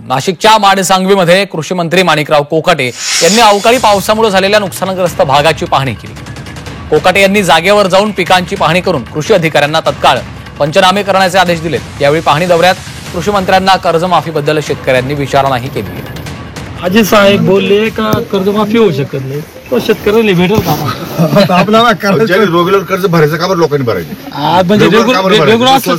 नाशिकच्या माडसांगवीमध्ये कृषी मंत्री माणिकराव कोकाटे यांनी अवकाळी पावसामुळे झालेल्या नुकसानग्रस्त भागाची पाहणी केली। कोकाटे यांनी जागेवर जाऊन पिकांची पाहणी करून कृषी अधिकाऱ्यांना तत्काळ पंचनामे करण्याचे आदेश दिले। यावेळी पाहणी दौऱ्यात कृषी मंत्र्यांना कर्जमाफीबद्दल शेतकऱ्यांनी विचारणा केली। अजय साहेब बोलले का कर्जमाफी होऊ शकत नाही, तो शेतकऱ्याला भेटेल का? आपल्याला रेग्युलर कर्ज भरायचं का बरं लोकांनी भरायचं? म्हणजे रेग्युलर असतं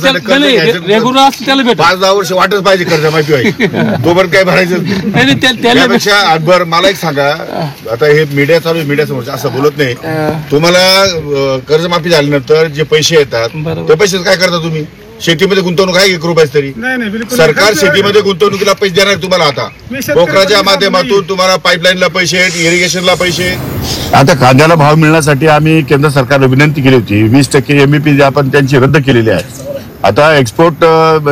त्याला भेटेल। 5-10 वर्ष वाटच पाहिजे कर्जमाफी व्हायची, तोपर्यंत काय भरायचं त्यापेक्षा बर मला एक सांगा, आता हे मीडिया चालू आहे, मीडिया समोर असं बोलत नाही। तुम्हाला कर्जमाफी झाल्यानंतर जे पैसे येतात ते पैसे काय करता तुम्ही? शेतीमध्ये गुंतवणूक आहे 1 रुपया तरी? सरकार शेतीमध्ये गुंतवणुकीला पैसे देणार तुम्हाला। आता पोखराच्या माध्यमातून तुम्हाला पाईपलाईनला पैसे, इरिगेशनला पैसे। आता कांद्याला भाव मिळण्यासाठी आम्ही केंद्र सरकारला विनंती केली होती, 20% MSP जी आपण त्यांची रद्द केलेली आहे। आता एक्सपोर्ट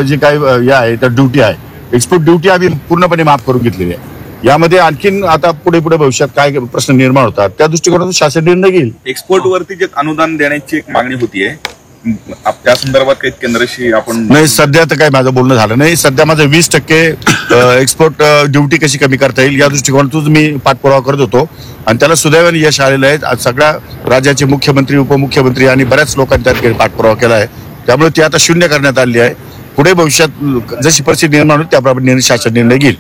जी काही आहे तर ड्युटी आहे, एक्सपोर्ट ड्युटी आम्ही पूर्णपणे माफ करून घेतलेली आहे। यामध्ये आणखीन आता पुढे भविष्यात काय प्रश्न निर्माण होतात त्या दृष्टिकोनातून शासन निर्णय घेईल। एक्सपोर्ट वरती जे अनुदान देण्याची एक मागणी होतीये, त्या संदर्भात काही केंद्राशी आपण नाही, सध्या तर काही माझं बोलणं झालं नाही। सध्या माझं 20% एक्सपोर्ट ड्युटी कशी कमी करता येईल या दृष्टिकोनातून मी पाठपुरावा करत होतो आणि त्याला सुदैवाने यश आलेलं आहे। सगळ्या राज्याचे मुख्यमंत्री, उपमुख्यमंत्री आणि बऱ्याच लोकांनी त्यात पाठपुरावा केला आहे, त्यामुळे ती आता शून्य करण्यात आली आहे। पुढे भविष्यात जशी परिस्थिती निर्माण होईल त्याप्रमाणे शासन निर्णय घेईल।